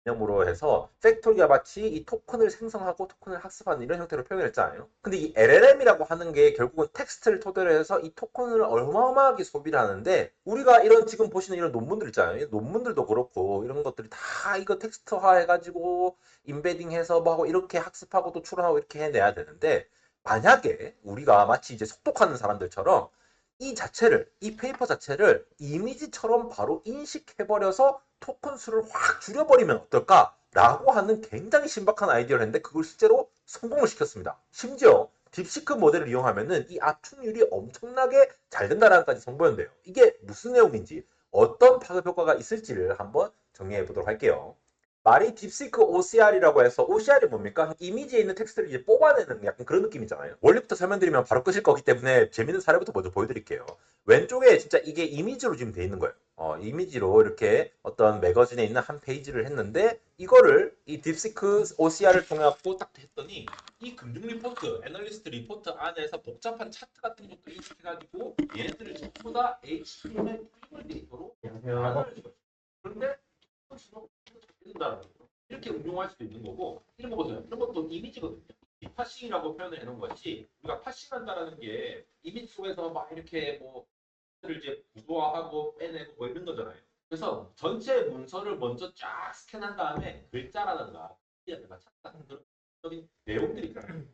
개념으로 해서 팩토리가 마치 이 토큰을 생성하고 토큰을 학습하는 이런 형태로 표현을 했잖아요. 근데 이 LLM이라고 하는 게 결국은 텍스트를 토대로 해서 이 토큰을 어마어마하게 소비를 하는데 우리가 이런 지금 보시는 이런 논문들 있잖아요. 논문들도 그렇고 이런 것들이 다 이거 텍스트화 해가지고 인베딩해서 뭐 하고 이렇게 학습하고 또 추론하고 이렇게 해내야 되는데 만약에 우리가 마치 이제 속독하는 사람들처럼 이 자체를, 이 페이퍼 자체를 이미지처럼 바로 인식해버려서 토큰 수를 확 줄여버리면 어떨까라고 하는 굉장히 신박한 아이디어를 했는데 그걸 실제로 성공을 시켰습니다. 심지어 딥시크 모델을 이용하면은 이 압축률이 엄청나게 잘 된다라는 까지 선보였는데요. 이게 무슨 내용인지 어떤 파급 효과가 있을지를 한번 정리해 보도록 할게요. 말이 딥시크 OCR이라고 해서 OCR이 뭡니까? 이미지에 있는 텍스트를 이제 뽑아내는 약간 그런 느낌이잖아요. 원리부터 설명드리면 바로 끄실 거기 때문에 재밌는 사례부터 먼저 보여드릴게요. 왼쪽에 진짜 이게 이미지로 지금 돼 있는 거예요. 이미지로 이렇게 어떤 매거진에 있는 한 페이지를 했는데 이거를 이 딥시크 OCR을 통해 갖고 딱 했더니 이 금융 리포트, 애널리스트 리포트 안에서 복잡한 차트 같은 것도 인식해가지고 얘네들을 전부 다 HTML 프리멀 데이터로 안을 줘요. 그런데 된다는 거죠. 이렇게 응용할 수도 있는 거고 이런 거 보세요. 이런 것도 이미지거든요. 이 파싱이라고 표현을 해놓은 것이 우리가 파싱한다라는 게 이미지 속에서 막 이렇게 뭐 를 이제 구조화하고 빼내고 뭐 이런 거잖아요. 그래서 전체 문서를 먼저 쫙 스캔한 다음에 글자라든가 내가 찾는 그런 적인 내용들이 있잖아요.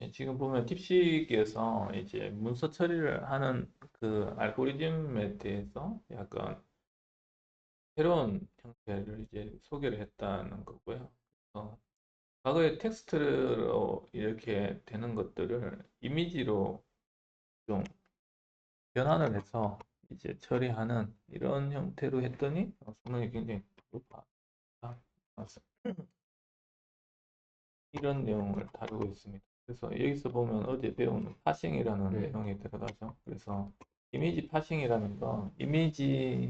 예, 지금 보면 딥시크에서 이제 문서 처리를 하는 그 알고리즘에 대해서 약간 새로운 형태를 이제 소개를 했다는 거고요. 과거에 텍스트로 이렇게 되는 것들을 이미지로 좀 변환을 해서 이제 처리하는 이런 형태로 했더니 성능이 굉장히 높아. 이런 내용을 다루고 있습니다. 그래서 여기서 보면 어제 배운 파싱이라는 내용이 들어가죠. 그래서 이미지 파싱이라는 건 이미지에서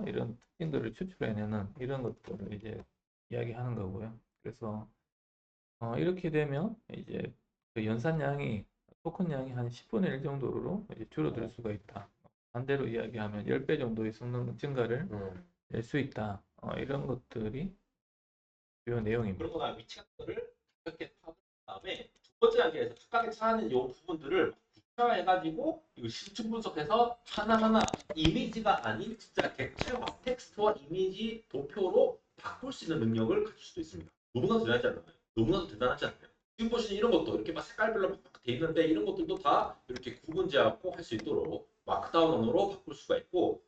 이런 특징들을 추출해내는 이런 것들을 이제 이야기하는 거고요. 그래서 이렇게 되면 이제 그 연산량이 토큰량이 한 10분의 1 정도로 이제 줄어들 수가 있다. 반대로 이야기하면 10배 정도의 성능 증가를 낼 수 있다. 이런 것들이 주요 내용입니다. 그러고 나 위치 같은 거를 가볍게 파악한 다음에 두 번째 단계에서 각각의 차는 이 부분들을 구체화해가지고 이거 심층 분석해서 하나하나 이미지가 아닌 진짜 객체화 텍스트와 이미지 도표로 바꿀 수 있는 능력을 가질 수도 있습니다. 너무나 대단하지 않나요? 너무나도 대단하지 않나요? 지금 보시는 이런 것도 이렇게 막 색깔별로 막 돼 있는데 이런 것들도 다 이렇게 구분제하고 할 수 있도록 마크다운 언어로 바꿀 수가 있고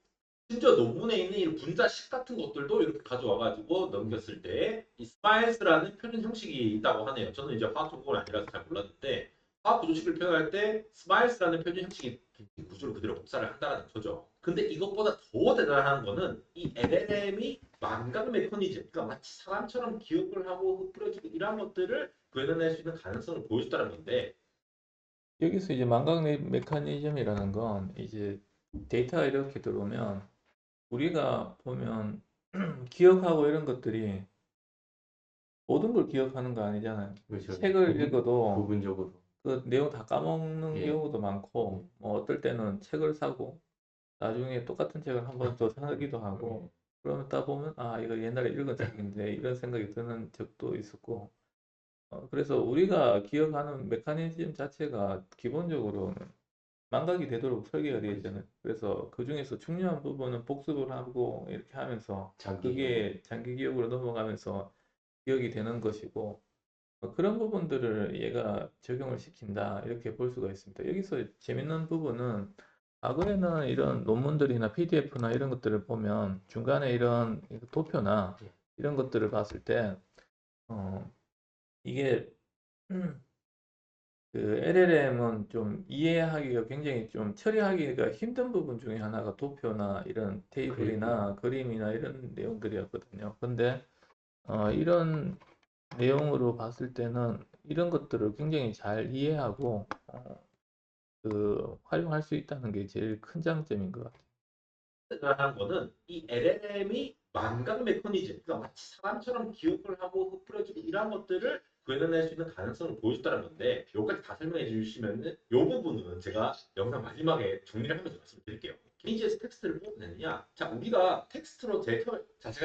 심지어 논문에 있는 이 분자식 같은 것들도 이렇게 가져와가지고 넘겼을 때 이 스마일스라는 표현 형식이 있다고 하네요. 저는 이제 화학 전공은 아니라서 잘 몰랐는데 화학 구조식을 표현할 때 스마일스라는 표현 형식이 구조를 그대로 복사를 한다는 거죠. 근데 이것보다 더 대단한 거는 이 LLM이 망각 메커니즘, 그러니까 마치 사람처럼 기억을 하고 흩뿌려지고 이런 것들을 구현해낼 수 있는 가능성을 보여줬다는 건데 여기서 이제 망각 메커니즘이라는 건 이제 데이터가 이렇게 들어오면 우리가 보면 기억하고 이런 것들이 모든 걸 기억하는 거 아니잖아요. 그렇죠. 책을 읽어도 부분적으로. 그 내용 다 까먹는 예. 경우도 많고, 뭐 어떨 때는 책을 사고 나중에 똑같은 책을 한 번 더 사기도 하고, 그러면 딱 보면 아 이거 옛날에 읽은 책인데 이런 생각이 드는 적도 있었고, 그래서 우리가 기억하는 메커니즘 자체가 기본적으로는 망각이 되도록 설계가 되어 있잖아요. 그래서 그 중에서 중요한 부분은 복습을 하고 이렇게 하면서 장기 그게 장기 기억으로 넘어가면서 기억이 되는 것이고, 그런 부분들을 얘가 적용을 시킨다 이렇게 볼 수가 있습니다. 여기서 재밌는 부분은 과거에는 이런 논문들이나 PDF나 이런 것들을 보면 중간에 이런 도표나 이런 것들을 봤을 때 이게 그 LLM은 좀 이해하기가 굉장히 좀 처리하기가 힘든 부분 중에 하나가 도표나 이런 테이블이나 그림이나 이런 내용들이었거든요. 근데 이런 내용으로 봤을 때는 이런 것들을 굉장히 잘 이해하고 그 활용할 수 있다는 게 제일 큰 장점인 것 같아요. 대단한 거는 이 LLM이 망각 메커니즘, 그러니까 마치 사람처럼 기억을 하고 흩뿌려지고 이런 것들을 구현해낼 수 있는 가능성을 보여줬다는 건데 여기까지 다 설명해 주시면은 이 부분은 제가 영상 마지막에 정리를 하면서 말씀드릴게요. 이미지에서 텍스트를 뽑아내느냐? 자, 우리가 텍스트로 제가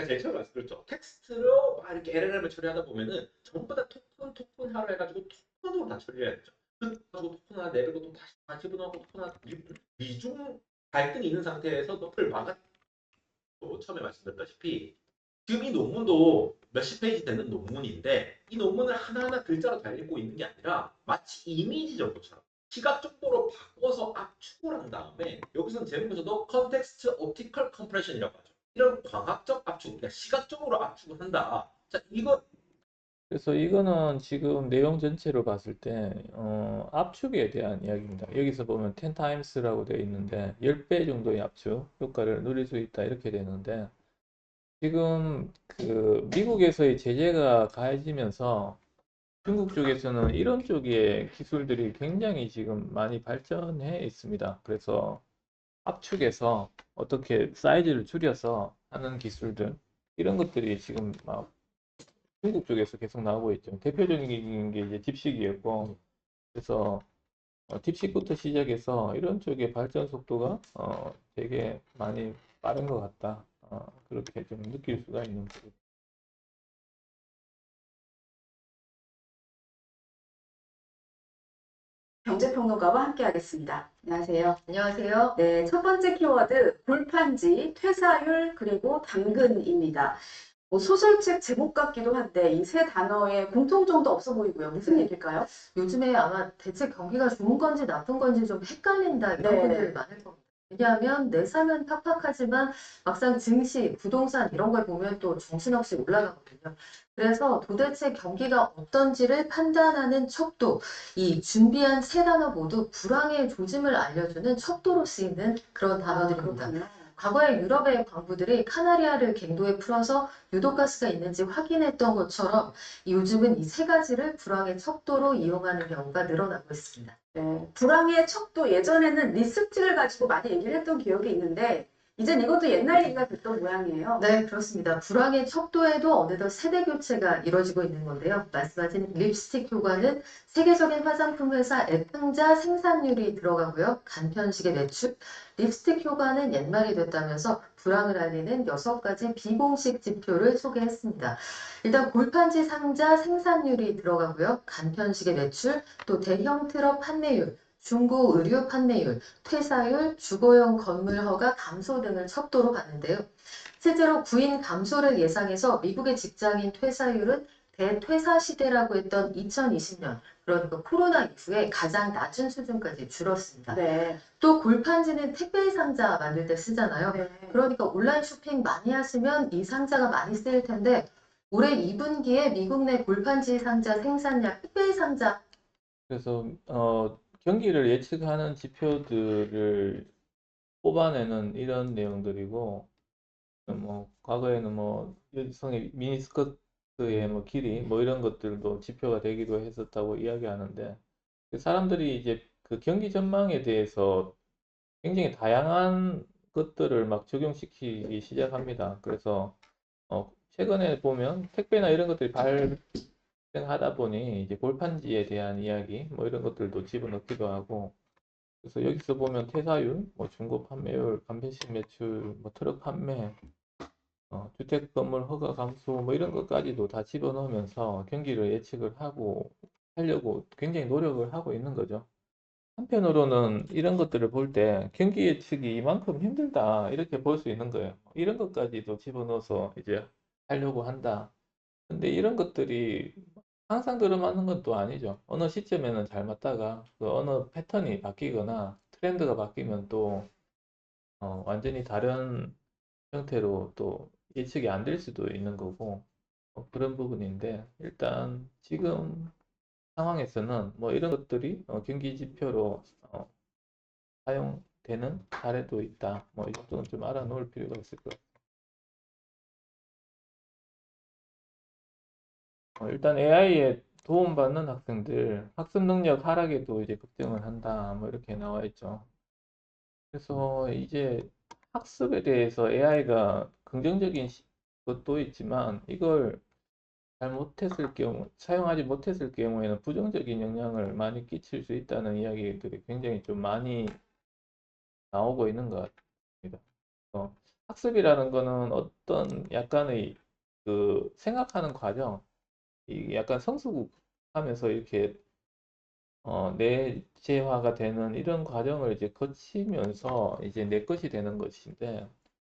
제일 처음에 말씀드렸죠. 텍스트로 막 이렇게 LLM을 처리하다 보면은 전부 다 토큰 하라 해가지고 토큰으로 다 처리해야 되죠. 그리고 토큰 하나 내리고 또 다시 다 집어넣고 토큰 하나 미중 갈등이 있는 상태에서 너플 막아 처음에 말씀드렸다시피 지금 이 논문도 몇십 페이지 되는 논문인데 이 논문을 하나하나 글자로 다 읽고 있는 게 아니라 마치 이미지 정도처럼 시각 정보로 바꿔서 압축을 한 다음에 여기서는 제목에서도 컨텍스트 옵티컬 컴프레션이라고 하죠. 이런 광학적 압축, 그러니까 시각적으로 압축을 한다. 자, 이거 그래서 이거는 지금 내용 전체로 봤을 때 압축에 대한 이야기입니다. 여기서 보면 10 times라고 되어 있는데 10배 정도의 압축 효과를 누릴 수 있다 이렇게 되는데 지금 그 미국에서의 제재가 가해지면서 중국 쪽에서는 이런 쪽의 기술들이 굉장히 지금 많이 발전해 있습니다. 그래서 압축해서 어떻게 사이즈를 줄여서 하는 기술들 이런 것들이 지금 막 중국 쪽에서 계속 나오고 있죠. 대표적인 게 이제 딥식이었고, 그래서 딥식부터 시작해서 이런 쪽의 발전 속도가 되게 많이 빠른 것 같다. 그렇게 좀 느낄 수가 있는 부분. 경제평론가와 함께하겠습니다. 안녕하세요. 안녕하세요. 네, 첫 번째 키워드 골판지, 퇴사율, 그리고 당근입니다. 뭐 소설책 제목 같기도 한데 이 세 단어에 공통점도 없어 보이고요. 무슨 얘기일까요? 요즘에 아마 대체 경기가 좋은 건지 나쁜 건지 좀 헷갈린다 이런 네. 분들이 많을 겁니다. 왜냐하면 내 삶은 팍팍하지만 막상 증시, 부동산 이런 걸 보면 또 정신없이 올라가거든요. 그래서 도대체 경기가 어떤지를 판단하는 척도, 이 준비한 세 단어 모두 불황의 조짐을 알려주는 척도로 쓰이는 그런 단어들입니다. 그렇군요. 과거에 유럽의 광부들이 카나리아를 갱도에 풀어서 유독가스가 있는지 확인했던 것처럼 요즘은 이 세 가지를 불황의 척도로 이용하는 경우가 늘어나고 있습니다. 네, 불황의 척도 예전에는 리스트를 가지고 많이 얘기를 했던 기억이 있는데 이젠 이것도 옛날 얘기가 됐던 모양이에요. 네, 그렇습니다. 불황의 척도에도 어느덧 세대 교체가 이뤄지고 있는 건데요. 말씀하신 립스틱 효과는 세계적인 화장품 회사 애평자 생산률이 들어가고요. 간편식의 매출, 립스틱 효과는 옛말이 됐다면서 불황을 알리는 6가지 비공식 지표를 소개했습니다. 일단 골판지 상자 생산률이 들어가고요. 간편식의 매출, 또 대형 트럭 판매율, 중고 의류 판매율, 퇴사율, 주거용 건물 허가 감소 등을 척도로 봤는데요. 실제로 구인 감소를 예상해서 미국의 직장인 퇴사율은 대퇴사 시대라고 했던 2020년, 그러니까 코로나 이후에 가장 낮은 수준까지 줄었습니다. 네. 또 골판지는 택배 상자 만들 때 쓰잖아요. 네. 그러니까 온라인 쇼핑 많이 하시면 이 상자가 많이 쓰일 텐데 올해 2분기에 미국 내 골판지 상자 생산량 택배 상자 그래서 경기를 예측하는 지표들을 뽑아내는 이런 내용들이고, 뭐 과거에는 뭐 여성의 미니스커트의 뭐 길이 뭐 이런 것들도 지표가 되기도 했었다고 이야기하는데 그 사람들이 이제 그 경기 전망에 대해서 굉장히 다양한 것들을 막 적용시키기 시작합니다. 그래서 최근에 보면 택배나 이런 것들이 발생하다 보니 이제 골판지에 대한 이야기 뭐 이런 것들도 집어넣기도 하고 그래서 여기서 보면 퇴사율, 뭐 중고 판매율, 간편식 매출, 뭐 트럭 판매 주택 건물 허가 감소 뭐 이런 것까지도 다 집어넣으면서 경기를 예측을 하고 하려고 굉장히 노력을 하고 있는 거죠. 한편으로는 이런 것들을 볼 때 경기 예측이 이만큼 힘들다 이렇게 볼 수 있는 거예요. 이런 것까지도 집어넣어서 이제 하려고 한다. 근데 이런 것들이 항상 들어맞는 건 또 아니죠. 어느 시점에는 잘 맞다가 그 어느 패턴이 바뀌거나 트렌드가 바뀌면 또 완전히 다른 형태로 또 예측이 안 될 수도 있는 거고 그런 부분인데 일단 지금 상황에서는 뭐 이런 것들이 경기 지표로 사용되는 사례도 있다. 뭐 이 정도는 좀 알아놓을 필요가 있을 것 같아요. 일단 AI에 도움받는 학생들 학습 능력 하락에도 이제 걱정을 한다. 뭐 이렇게 나와 있죠. 그래서 이제 학습에 대해서 AI가 긍정적인 것도 있지만 이걸 잘못했을 경우, 사용하지 못했을 경우에는 부정적인 영향을 많이 끼칠 수 있다는 이야기들이 굉장히 좀 많이 나오고 있는 것 같아요. 학습이라는 거는 어떤 약간의 그 생각하는 과정, 이 약간 성숙하면서 이렇게 내재화가 되는 이런 과정을 이제 거치면서 이제 내 것이 되는 것인데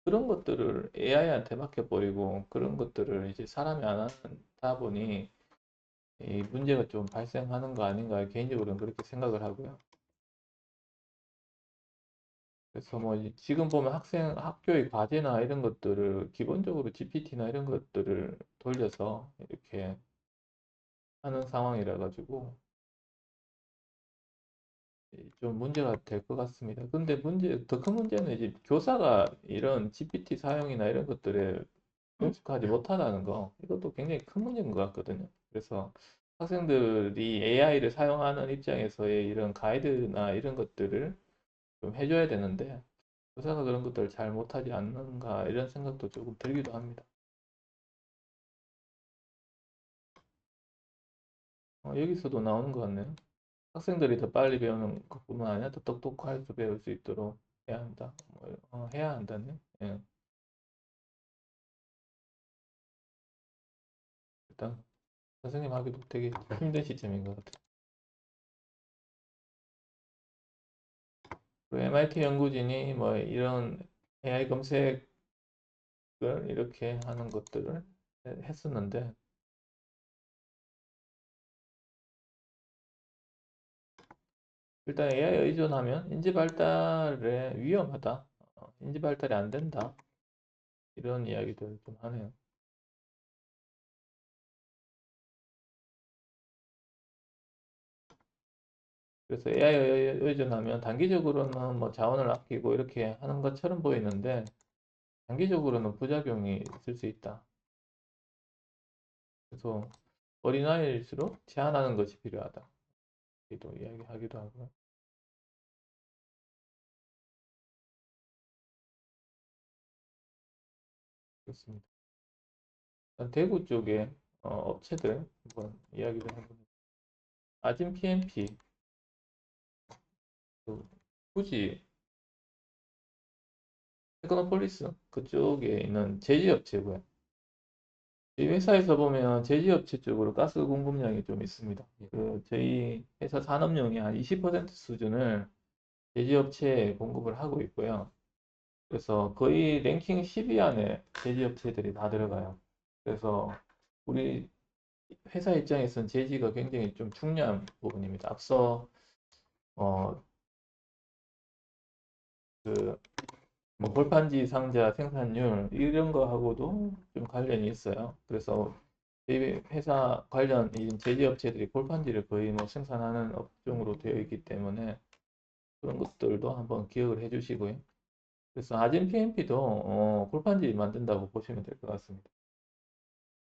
그런 것들을 AI한테 맡겨버리고 그런 것들을 이제 사람이 안 하다 보니 이 문제가 좀 발생하는 거 아닌가 개인적으로는 그렇게 생각을 하고요. 그래서 뭐 지금 보면 학교의 과제나 이런 것들을 기본적으로 GPT나 이런 것들을 돌려서 이렇게 하는 상황이라 가지고 좀 문제가 될 것 같습니다. 근데 더 큰 문제는 이제 교사가 이런 GPT 사용이나 이런 것들에 능숙하지 못하다는 거, 이것도 굉장히 큰 문제인 것 같거든요. 그래서 학생들이 AI를 사용하는 입장에서의 이런 가이드나 이런 것들을 좀 해줘야 되는데, 교사가 그런 것들을 잘 못하지 않는가, 이런 생각도 조금 들기도 합니다. 여기서도 나오는 것 같네요. 학생들이 더 빨리 배우는 것뿐만 아니라 더 똑똑하게 배울 수 있도록 해야 한다. 해야 한다네. 예. 일단 선생님 하기도 되게 힘든 시점인 것 같아요. 그리고 MIT 연구진이 뭐 이런 AI 검색을 이렇게 하는 것들을 했었는데 일단 AI 의존하면 인지 발달에 위험하다. 인지 발달이 안 된다. 이런 이야기들 좀 하네요. 그래서 AI 의존하면 단기적으로는 뭐 자원을 아끼고 이렇게 하는 것처럼 보이는데 장기적으로는 부작용이 있을 수 있다. 그래서 어린아이일수록 제한하는 것이 필요하다. 이도 이야기하기도 하고요. 그렇습니다. 일단 대구 쪽에 업체들 한번 이야기를 해보면 아진 PMP, 그 후지, 테크노폴리스 그쪽에 있는 제지업체고요. 이 회사에서 보면 제지업체 쪽으로 가스 공급량이 좀 있습니다. 저희 회사 산업용이 한 20% 수준을 제지업체에 공급을 하고 있고요. 그래서 거의 랭킹 10위 안에 제지업체들이 다 들어가요. 그래서 우리 회사 입장에서는 제지가 굉장히 좀 중요한 부분입니다. 앞서 어, 그 뭐 골판지 상자 생산률 이런 거하고도 좀 관련이 있어요. 그래서 저희 회사 관련 이 제지업체들이 골판지를 거의 뭐 생산하는 업종으로 되어 있기 때문에 그런 것들도 한번 기억을 해주시고요. 그래서 아진 PMP도 골판지 만든다고 보시면 될 것 같습니다.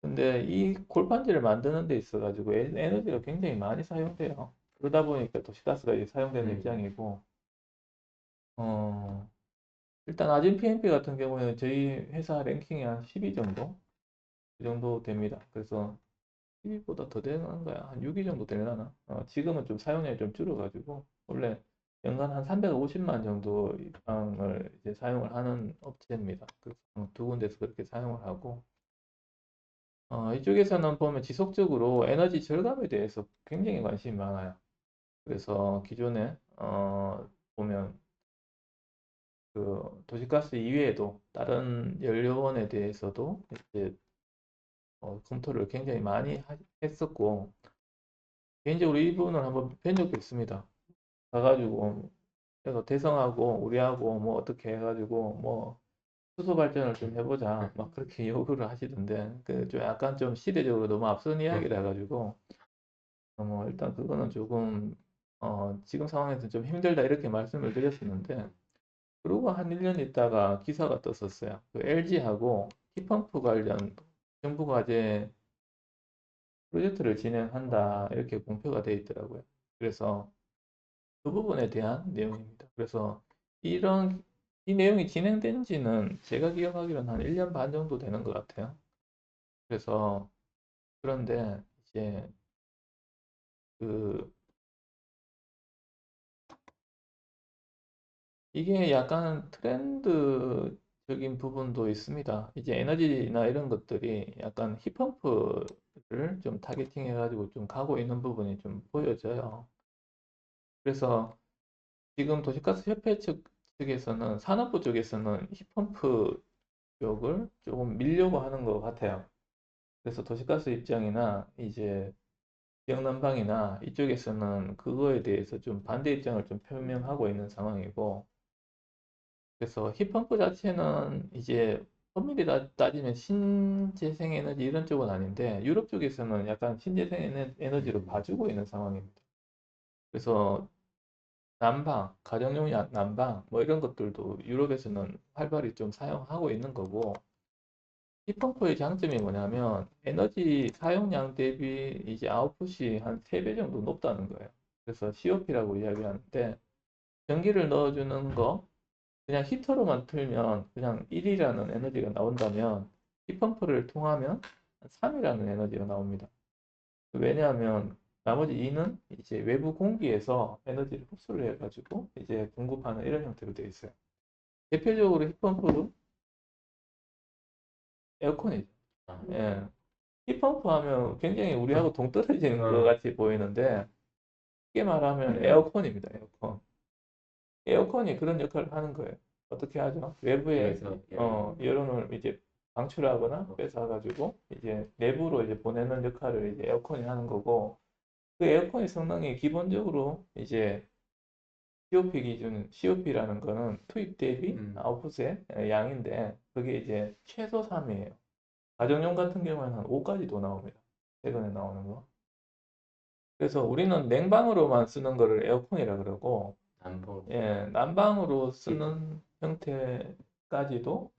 근데 이 골판지를 만드는 데 있어 가지고 에너지가 굉장히 많이 사용돼요. 그러다 보니까 도시가스가 이제 사용되는 입장이고 어, 일단 아진 PMP 같은 경우에는 저희 회사 랭킹이 한 10위 정도? 그 정도 됩니다. 그래서 10위보다 더 되는 거야. 한 6위 정도 되려나? 지금은 좀 사용량이 좀 줄어가지고 원래 연간 한 350만 정도 이상을 이제 사용을 하는 업체입니다. 그래서 두 군데서 그렇게 사용을 하고 이쪽에서는 보면 지속적으로 에너지 절감에 대해서 굉장히 관심이 많아요. 그래서 기존에 보면 그 도시가스 이외에도 다른 연료원에 대해서도 이제 검토를 굉장히 많이 했었고 개인적으로 이 부분을 한번 뵌 적도 있습니다. 가가지고 그래서 대성하고 우리하고 뭐 어떻게 해가지고 뭐 수소 발전을 좀 해보자 막 그렇게 요구를 하시던데 그 좀 약간 좀 시대적으로 너무 앞선 이야기를 해가지고 뭐 일단 그거는 조금 지금 상황에서 좀 힘들다 이렇게 말씀을 드렸었는데 그러고 한 1년 있다가 기사가 떴었어요. 그 LG하고 히펌프 관련 정부 과제 프로젝트를 진행한다 이렇게 공표가 되어 있더라고요. 그래서 그 부분에 대한 내용입니다. 그래서 이런 이 내용이 진행된 지는 제가 기억하기로는 한 1년 반 정도 되는 것 같아요. 그래서 그런데 이제 그 이게 약간 트렌드적인 적인 부분도 있습니다. 이제 에너지나 이런 것들이 약간 힙펌프를 좀 타겟팅 해가지고 좀 가고 있는 부분이 좀 보여져요. 그래서 지금 도시가스 협회 측에서는 산업부 쪽에서는 힙펌프 쪽을 조금 밀려고 하는 것 같아요. 그래서 도시가스 입장이나 이제 지역난방이나 이쪽에서는 그거에 대해서 좀 반대 입장을 좀 표명하고 있는 상황이고, 그래서 힙펌프 자체는 이제 엄밀히 따지면 신재생 에너지 이런 쪽은 아닌데 유럽 쪽에서는 약간 신재생 에너지로 봐주고 있는 상황입니다. 그래서 난방, 가정용 난방 뭐 이런 것들도 유럽에서는 활발히 좀 사용하고 있는 거고, 힙펌프의 장점이 뭐냐면 에너지 사용량 대비 이제 아웃풋이 한 3배 정도 높다는 거예요. 그래서 COP라고 이야기하는데, 전기를 넣어주는 거 그냥 히터로만 틀면 그냥 1이라는 에너지가 나온다면 힙펌프를 통하면 3이라는 에너지가 나옵니다. 왜냐하면 나머지 2는 이제 외부 공기에서 에너지를 흡수를 해가지고 이제 공급하는 이런 형태로 되어 있어요. 대표적으로 힙펌프는 에어컨이죠. 예. 힙펌프 하면 굉장히 우리하고 동떨어지는 것 같이 보이는데, 쉽게 말하면 에어컨입니다. 에어컨. 에어컨이 그런 역할을 하는 거예요. 어떻게 하죠? 외부에 여론을 이제 방출하거나 뺏어가지고 이제 내부로 이제 보내는 역할을 이제 에어컨이 하는 거고, 그 에어컨의 성능이 기본적으로 이제 COP 기준, COP라는 거는 투입 대비 아웃풋의 양인데, 그게 이제 최소 3이에요. 가정용 같은 경우에는 한 5까지도 나옵니다. 최근에 나오는 거. 그래서 우리는 냉방으로만 쓰는 거를 에어컨이라 그러고, 예, 난방으로 쓰는 형태까지도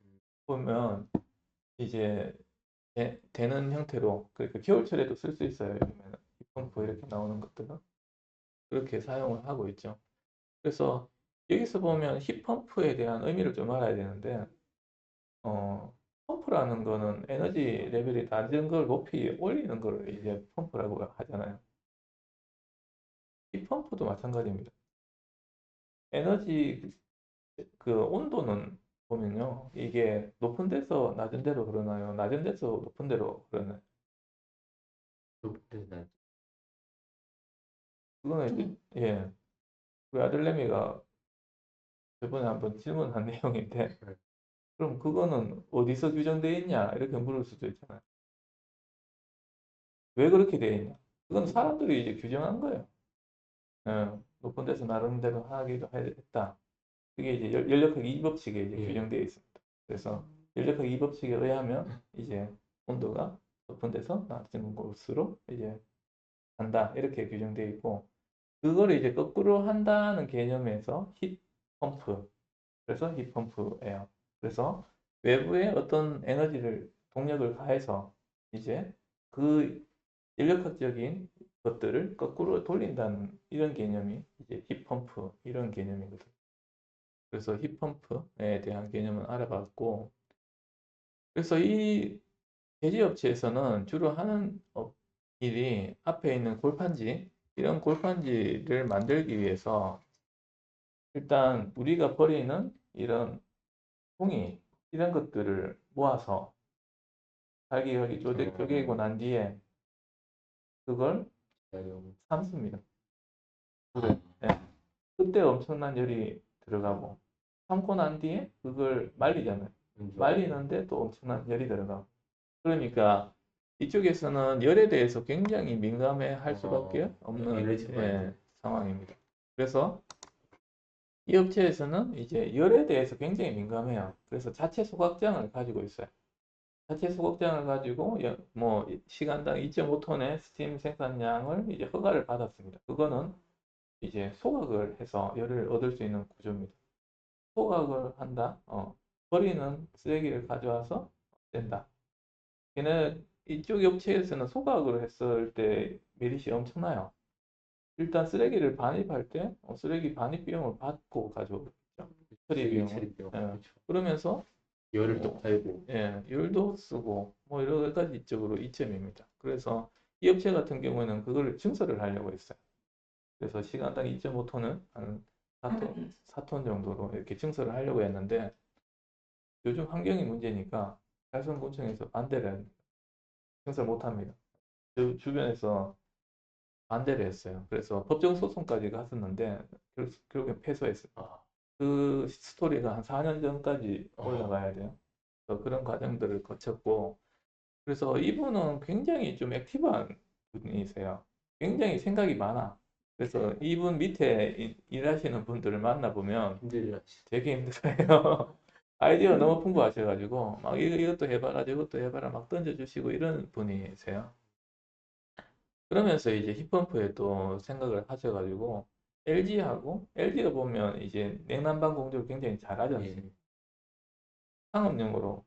보면 이제 되는 형태로, 그러니까 겨울철에도 쓸 수 있어요. 요즘에는 펌프 이렇게 나오는 것들은 그렇게 사용을 하고 있죠. 그래서 여기서 보면 힙펌프에 대한 의미를 좀 알아야 되는데, 펌프라는 거는 에너지 레벨이 낮은 걸 높이 올리는 걸 이제 펌프라고 하잖아요. 힙펌프도 마찬가지입니다. 에너지 그 온도는 보면요, 이게 높은 데서 낮은 데로 흐르나요? 낮은 데서 높은 데로 흐르나요? 그거는 이제, 예, 우리 아들내미가 저번에 한번 질문한 내용인데, 그럼 그거는 어디서 규정되어 있냐? 이렇게 물을 수도 있잖아요. 왜 그렇게 되어 있냐? 그건 사람들이 이제 규정한 거예요. 예, 높은 데서 나름대로 하기도 했다. 그게 이제 연력학 2법칙에 이제 규정되어 있습니다. 그래서 연력학 2법칙에 의하면 이제 온도가 높은 데서 낮은 곳으로 이제 간다. 이렇게 규정되어 있고, 그거를 이제 거꾸로 한다는 개념에서 힙펌프. 그래서 힙펌프예요. 그래서 외부에 어떤 에너지를, 동력을 가해서 이제 그 인력학적인 것들을 거꾸로 돌린다는 이런 개념이 이제 힙펌프 이런 개념이거든요. 그래서 힙펌프에 대한 개념을 알아봤고, 그래서 이 제지업체에서는 주로 하는 일이 앞에 있는 골판지, 이런 골판지를 만들기 위해서 일단 우리가 버리는 이런 종이, 이런 것들을 모아서 잘게 쪼개고 난 뒤에 그걸 삶습니다. 물에. 예. 그때 엄청난 열이 들어가고, 삶고 난 뒤에 그걸 말리잖아요. 말리는데 또 엄청난 열이 들어가고. 그러니까 이쪽에서는 열에 대해서 굉장히 민감해 할 수밖에 없는 상황입니다. 그래서 이 업체에서는 이제 열에 대해서 굉장히 민감해요. 그래서 자체 소각장을 가지고 있어요. 자체 소각장을 가지고 뭐 시간당 2.5톤의 스팀 생산량을 이제 허가를 받았습니다. 그거는 이제 소각을 해서 열을 얻을 수 있는 구조입니다. 소각을 한다. 버리는 쓰레기를 가져와서 낸다. 걔는 이쪽 업체에서는 소각을 했을 때 메리트가 엄청나요. 일단 쓰레기를 반입할 때 쓰레기 반입 비용을 받고 가져오겠죠. 처리 비용을. 예. 그러면서 열을 또 팔고. 예, 열도 쓰고 뭐 여러 가지 이쪽으로 이점입니다. 그래서 이 업체 같은 경우에는 그걸 증설을 하려고 했어요. 그래서 시간당 2.5톤은 한 4톤 정도로 이렇게 증설을 하려고 했는데, 요즘 환경이 문제니까 달성군청에서 반대를 합니다. 행사를 못합니다. 주변에서 반대를 했어요. 그래서 법정 소송까지 갔었는데 결국엔 패소했어요. 그 스토리가 한 4년 전까지 올라가야 돼요. 그래서 그런 과정들을 거쳤고, 그래서 이분은 굉장히 좀 액티브한 분이세요. 굉장히 생각이 많아. 그래서 이분 밑에 일하시는 분들을 만나보면 되게 힘들어요. 아이디어가 너무 풍부하셔가지고 막 이것도 해봐라 저것도 해봐라 막 던져주시고 이런 분이세요. 그러면서 이제 힙펌프에 또 생각을 하셔가지고 LG가 보면 이제 냉난방 공조를 굉장히 잘하지 않습니까? 상업용으로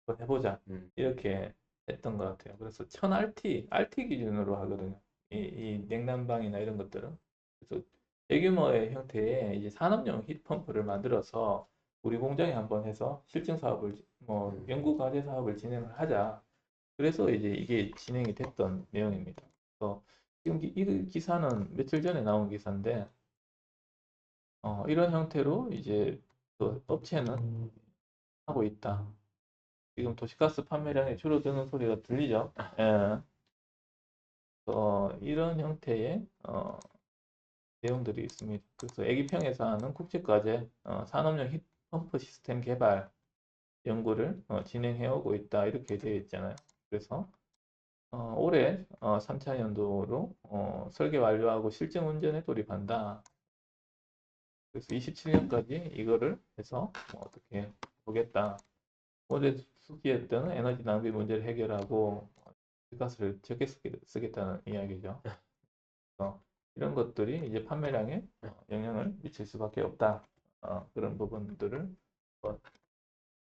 한번 해보자 이렇게 했던 것 같아요. 그래서 1000RT 기준으로 하거든요. 이 냉난방이나 이런 것들은. 그래서 대규모의 형태의 이제 산업용 히트펌프를 만들어서 우리 공장에 한번 해서 실증 사업을 뭐 연구 과제 사업을 진행을 하자. 그래서 이제 이게 진행이 됐던 내용입니다. 그래서 지금 이 기사는 며칠 전에 나온 기사인데 이런 형태로 이제 또 업체는 하고 있다. 지금 도시가스 판매량이 줄어드는 소리가 들리죠? 예. 이런 형태의 내용들이 있습니다. 그래서 애기평에서 하는 국제과제 산업용 히트펌프 시스템 개발 연구를 진행해 오고 있다. 이렇게 되어 있잖아요. 그래서 올해 3차 연도로 설계 완료하고 실증 운전에 돌입한다. 그래서 27년까지 이거를 해서 어떻게 보겠다. 올해 숙지했던 에너지 낭비 문제를 해결하고 가스를 적게 쓰겠다는 이야기죠. 그래서 이런 것들이 이제 판매량에 영향을 미칠 수밖에 없다. 그런 부분들을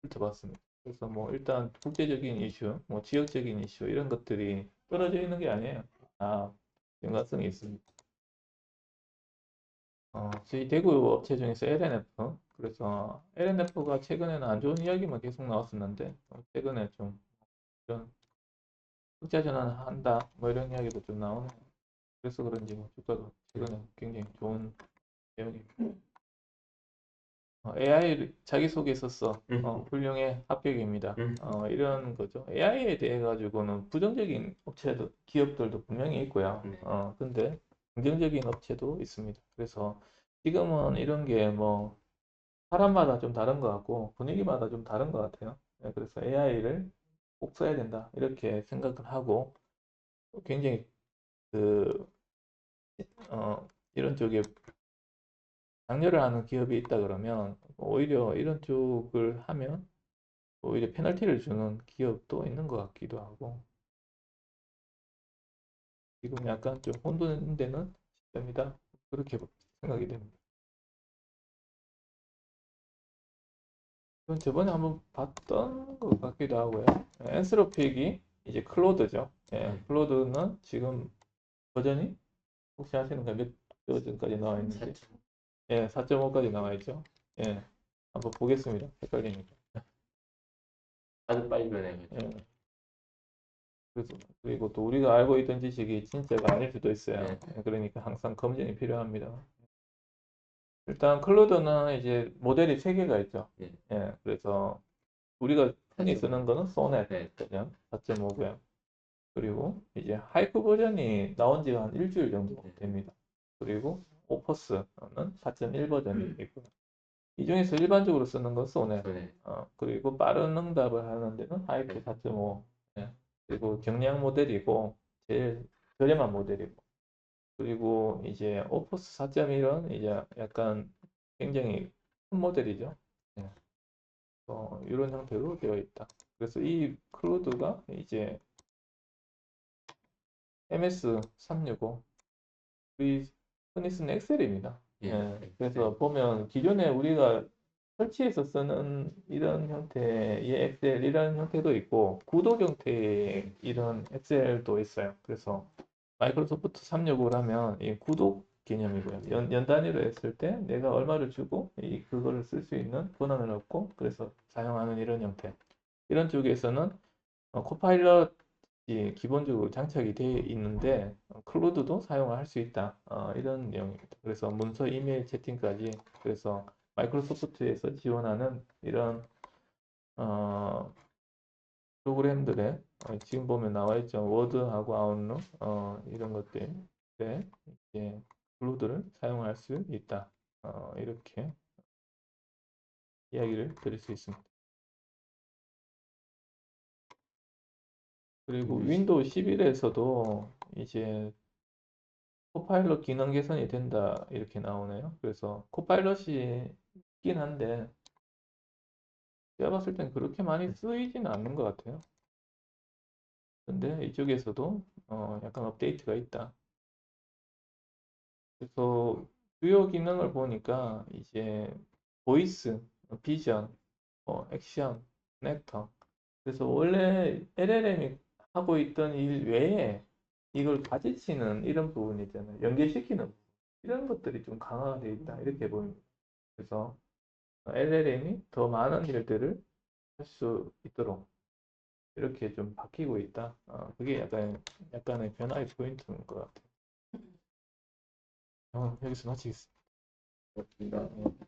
훑어봤습니다. 그래서 뭐 일단 국제적인 이슈, 뭐 지역적인 이슈 이런 것들이 떨어져 있는 게 아니에요. 연관성이 있습니다. 저희 대구 업체 중에서 LNF, 그래서 LNF가 최근에는 안 좋은 이야기만 계속 나왔었는데 최근에 좀 이런 흑자 전환한다 뭐 이런 이야기도 좀 나오네요. 그래서 그런지 뭐 주가가 최근에 굉장히 좋은 내용입니다. AI 자기소개 썼어. 훌륭해 합격입니다. 이런 거죠. AI에 대해 가지고는 부정적인 업체도 기업들도 분명히 있고요. 근데 긍정적인 업체도 있습니다. 그래서 지금은 이런 게 뭐 사람마다 좀 다른 것 같고 분위기마다 좀 다른 것 같아요. 그래서 AI를 꼭 써야 된다 이렇게 생각을 하고 굉장히 그 이런 쪽에 장려를 하는 기업이 있다 그러면 오히려 이런 쪽을 하면 오히려 페널티를 주는 기업도 있는 것 같기도 하고 지금 약간 좀 혼돈되는 시점이다 그렇게 생각이 됩니다. 이건 저번에 한번 봤던 것 같기도 하고요. 엔스로픽이 이제 클로드죠. 클로드는 지금 버전이 혹시 아시는가 몇 버전까지 나와 있는지? 4.5까지 나와 있죠. 한번 보겠습니다. 헷갈리니까. 아주 빨리 변해가지고. 그리고 또 우리가 알고 있던 지식이 진짜가 아닐 수도 있어요. 네. 그러니까 항상 검증이 필요합니다. 일단 클로드는 이제 모델이 3개가 있죠. 네. 그래서 우리가 흔히 4.5. 쓰는 거는 소넷 네. 버전 4.5고요. 그리고 이제 하이프 버전이 나온 지가 한 일주일 정도 됩니다. 그리고 오퍼스는 4.1 버전이 있고요. 이 중에서 일반적으로 쓰는 건 소넷. 네. 그리고 빠른 응답을 하는 데는 하이프 4.5. 그리고 경량 모델이고 제일 저렴한 모델이고 그리고 이제 오퍼스 4.1은 이제 약간 굉장히 큰 모델이죠. 이런 형태로 되어 있다. 그래서 이 클로드가 이제 MS365 우리 흔히 쓰는 엑셀입니다. 그래서 보면 기존에 우리가 설치해서 쓰는 이런 형태의 엑셀 이런 형태도 있고 구독 형태의 이런 엑셀도 있어요. 그래서 마이크로소프트 365라면 이 구독 개념이고요. 연 단위로 했을 때 내가 얼마를 주고 그거를 쓸 수 있는 권한을 얻고 그래서 사용하는 이런 형태. 이런 쪽에서는 코파일럿이 기본적으로 장착이 되어 있는데 클로드도 사용을 할 수 있다. 이런 내용입니다. 그래서 문서, 이메일, 채팅까지 그래서 마이크로소프트에서 지원하는 이런 프로그램들에 지금 보면 나와 있죠. 워드하고 아웃룩 이런 것들에 이제 글루들을 사용할 수 있다. 이렇게 이야기를 드릴 수 있습니다. 그리고 윈도우 11에서도 이제 코파일럿 기능 개선이 된다 이렇게 나오네요. 그래서 코파일럿이 있긴 한데 제가 봤을 땐 그렇게 많이 쓰이지는 않는 것 같아요. 근데 이쪽에서도 약간 업데이트가 있다. 그래서 주요 기능을 보니까 이제 보이스, 비전, 액션, 커넥터. 그래서 원래 LLM이 하고 있던 일 외에 이걸 가지치는 이런 부분 있잖아요. 연계시키는 부분. 이런 것들이 좀 강화가 되어 있다. 이렇게 보입니다. 그래서 LLM이 더 많은 일들을 할 수 있도록 이렇게 좀 바뀌고 있다. 그게 약간의 변화의 포인트인 것 같아요. 여기서 마치겠습니다. 그렇습니다.